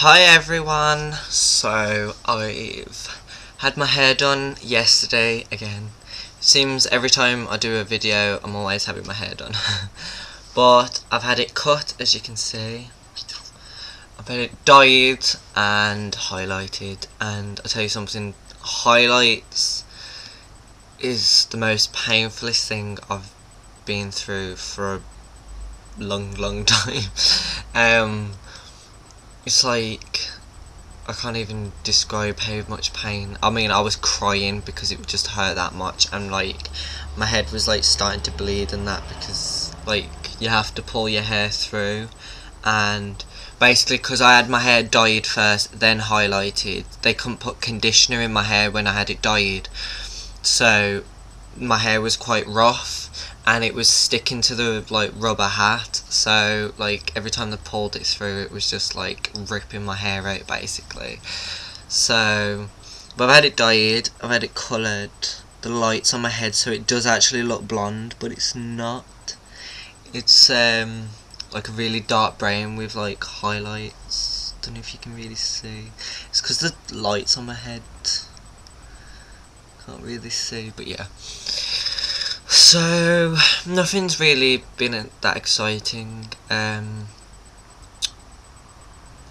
Hi everyone, so I've had my hair done yesterday again. Seems every time I do a video I'm always having my hair done. But I've had it cut, as you can see. I've had it dyed and highlighted, and I'll tell you something, highlights is the most painfulest thing I've been through for a long time. It's like, I can't even describe how much pain. I mean, I was crying because it just hurt that much, and like my head was like starting to bleed and that, because like you have to pull your hair through, and basically because I had my hair dyed first then highlighted, they couldn't put conditioner in my hair when I had it dyed, so my hair was quite rough and it was sticking to the like rubber hat, so like every time they pulled it through it was just like ripping my hair out basically. So but I've had it dyed, I've had it coloured, the lights on my head, so it does actually look blonde, but it's not. It's like a really dark brown with like highlights. Don't know if you can really see. It's because the lights on my head, can't really see, but yeah. So nothing's really been that exciting. I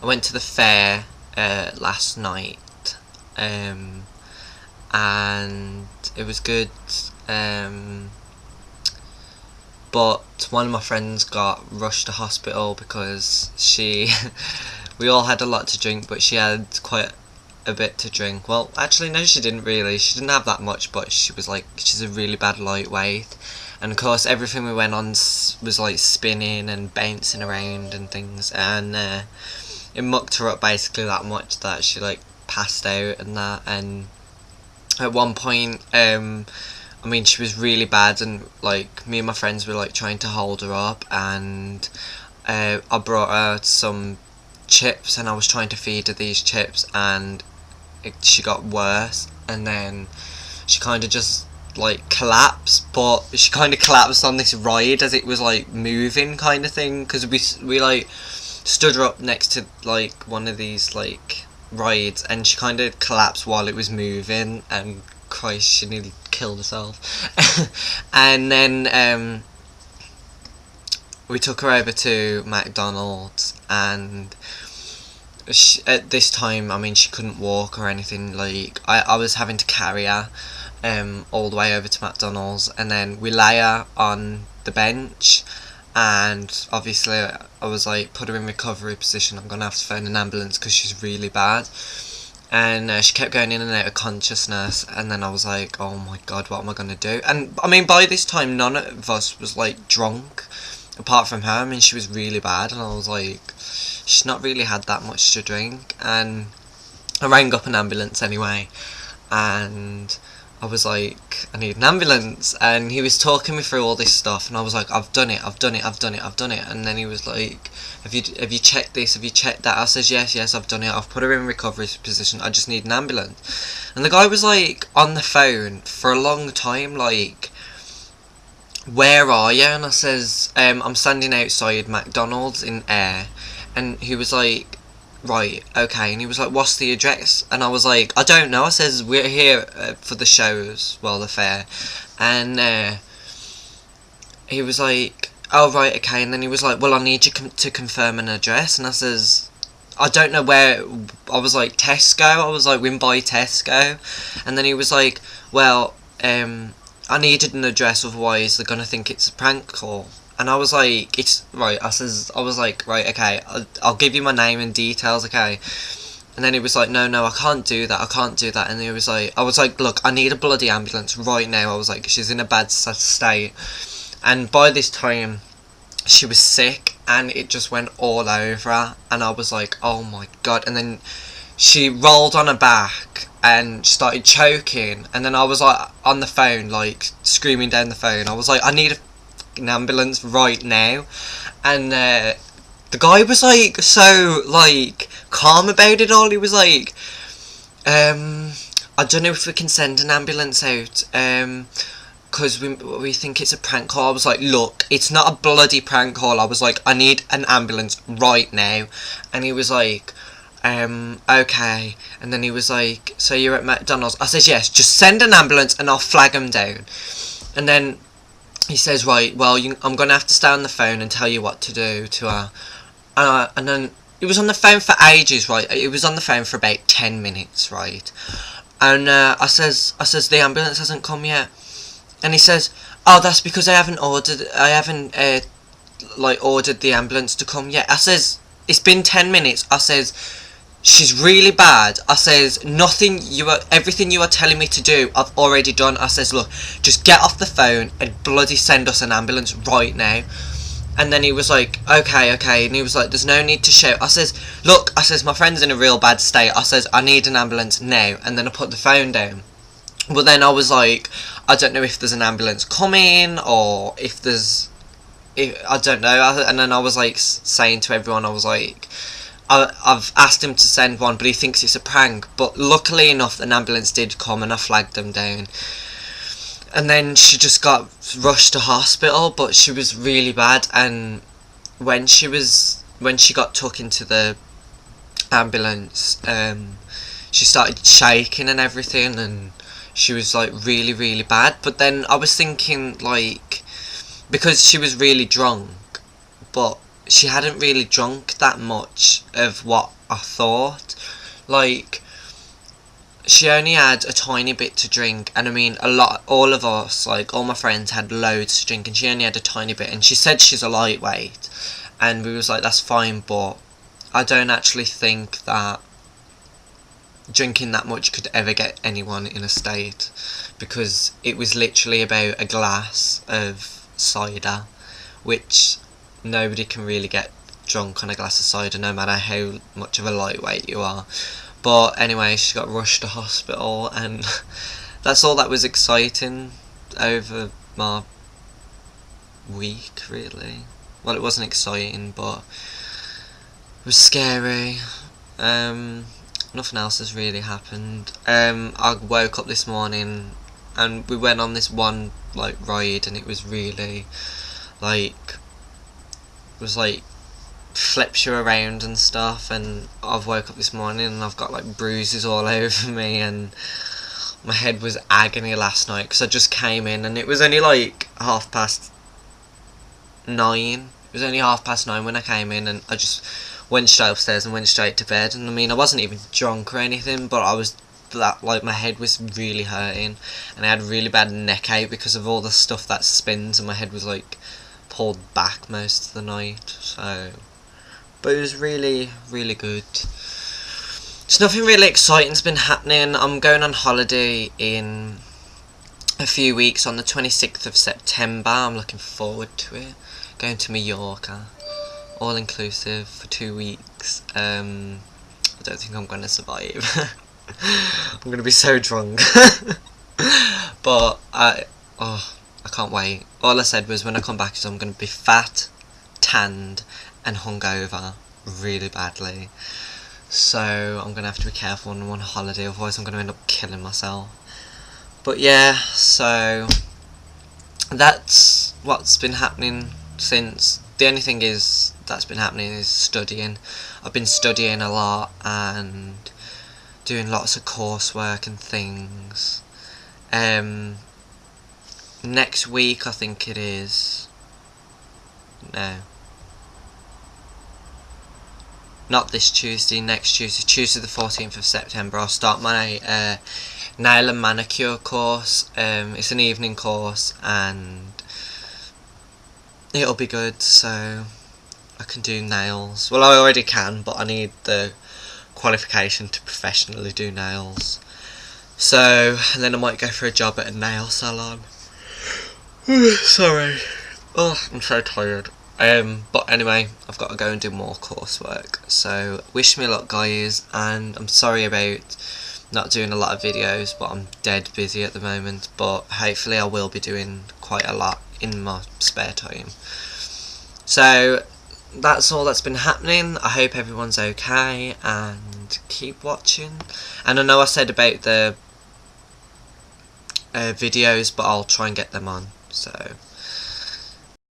went to the fair last night, and it was good. But one of my friends got rushed to hospital because she we all had a lot to drink, but she had quite a bit to drink. Well, actually no, she didn't really. She didn't have that much, but she was like, she's a really bad lightweight, and of course everything we went on was like spinning and bouncing around and things, and it mucked her up basically that much that she like passed out and that. And at one point, I mean, she was really bad, and like me and my friends were like trying to hold her up, and I brought her some chips and I was trying to feed her these chips, and she got worse, and then she kind of just like collapsed, but she kind of collapsed on this ride as it was like moving kind of thing, because we like stood her up next to like one of these like rides, and she kind of collapsed while it was moving, and Christ, she nearly killed herself. And then we took her over to McDonald's, and at this time, I mean, she couldn't walk or anything. Like I was having to carry her all the way over to McDonald's, and then we lay her on the bench, and obviously I was like, put her in recovery position, I'm gonna have to phone an ambulance because she's really bad. And she kept going in and out of consciousness, and then I was like, oh my god, what am I gonna do? And I mean, by this time none of us was like drunk apart from her. I mean, she was really bad, and I was like, she's not really had that much to drink. And I rang up an ambulance anyway, and I was like, I need an ambulance, and he was talking me through all this stuff, and I was like, I've done it, and then he was like, have you checked this, have you checked that? I says, yes, I've done it, I've put her in recovery position, I just need an ambulance. And the guy was like on the phone for a long time, like, where are you? And I says, I'm standing outside McDonald's in Ayr. And he was like, right, okay. And he was like, what's the address? And I was like, I don't know. I says, we're here for the shows, well, the fair. And he was like, oh right, okay. And then he was like, well, I need you to confirm an address. And I says, I don't know where. I was like, Tesco. I was like, we're by Tesco. And then he was like, well, I needed an address, otherwise they're gonna think it's a prank call. And I was like, it's right. I was like, right, okay, I'll give you my name and details, okay. And then he was like, no, I can't do that. And he was like, I was like, look, I need a bloody ambulance right now. I was like, she's in a bad state. And by this time, she was sick, and it just went all over her. And I was like, oh my god. And then she rolled on her back and started choking. And then I was like on the phone, like screaming down the phone. I was like, I need an ambulance right now. And the guy was like so like calm about it all. He was like, I don't know if we can send an ambulance out, because we think it's a prank call. I was like, look, it's not a bloody prank call. I was like, I need an ambulance right now. And he was like, okay. And then he was like, so you're at McDonald's? I says, yes, just send an ambulance and I'll flag them down. And then he says, right, well, I'm going to have to stay on the phone and tell you what to do to her. And then he was on the phone for ages, right? He was on the phone for about 10 minutes, right? And I says, the ambulance hasn't come yet. And he says, oh, that's because I haven't ordered the ambulance to come yet. I says, it's been 10 minutes. I says, she's really bad. I says, everything you are telling me to do, I've already done. I says, look, just get off the phone and bloody send us an ambulance right now. And then he was like, okay, and he was like, there's no need to shout. I says, look, I says, my friend's in a real bad state. I says, I need an ambulance now. And then I put the phone down. But then I was like, I don't know if there's an ambulance coming, or I don't know. And then I was like saying to everyone, I was like, I've asked him to send one, but he thinks it's a prank. But luckily enough, an ambulance did come and I flagged them down. And then she just got rushed to hospital, but she was really bad. And when she got took into the ambulance, she started shaking and everything, and she was like really, really bad. But then I was thinking, like, because she was really drunk, but she hadn't really drunk that much of what I thought. Like, she only had a tiny bit to drink, and I mean, all of us, like, all my friends had loads to drink, and she only had a tiny bit, and she said she's a lightweight, and we was like, that's fine, but I don't actually think that drinking that much could ever get anyone in a state, because it was literally about a glass of cider, which nobody can really get drunk on a glass of cider, no matter how much of a lightweight you are. But anyway, she got rushed to hospital, and that's all that was exciting over my week, really. Well, it wasn't exciting, but it was scary. Nothing else has really happened. I woke up this morning, and we went on this one, like, ride, and it was really, like, flips you around and stuff. And I've woke up this morning and I've got like bruises all over me, and my head was agony last night because I just came in and it was only like 9:30. It was only 9:30 when I came in, and I just went straight upstairs and went straight to bed. And I mean, I wasn't even drunk or anything, but my head was really hurting, and I had really bad neck ache because of all the stuff that spins, and my head was like pulled back most of the night. So, but it was really, really good. There's nothing really exciting's been happening. I'm going on holiday in a few weeks on the 26th of September. I'm looking forward to it. Going to Mallorca, all inclusive for 2 weeks. I don't think I'm going to survive. I'm going to be so drunk. But I can't wait. All I said was when I come back is I'm going to be fat, tanned and hungover really badly. So I'm going to have to be careful when I'm on holiday, otherwise I'm going to end up killing myself. But yeah, so that's what's been happening since. The only thing that's been happening is studying. I've been studying a lot and doing lots of coursework and things. Next week, I think it is. No. Not this Tuesday, next Tuesday. Tuesday the 14th of September, I'll start my nail and manicure course. It's an evening course and it'll be good, so I can do nails. Well, I already can, but I need the qualification to professionally do nails. So, and then I might go for a job at a nail salon. Sorry. Oh, I'm so tired. But anyway, I've got to go and do more coursework. So, wish me luck, guys, and I'm sorry about not doing a lot of videos, but I'm dead busy at the moment. But hopefully I will be doing quite a lot in my spare time. So, that's all that's been happening. I hope everyone's okay, and keep watching. And I know I said about the videos, but I'll try and get them on. So,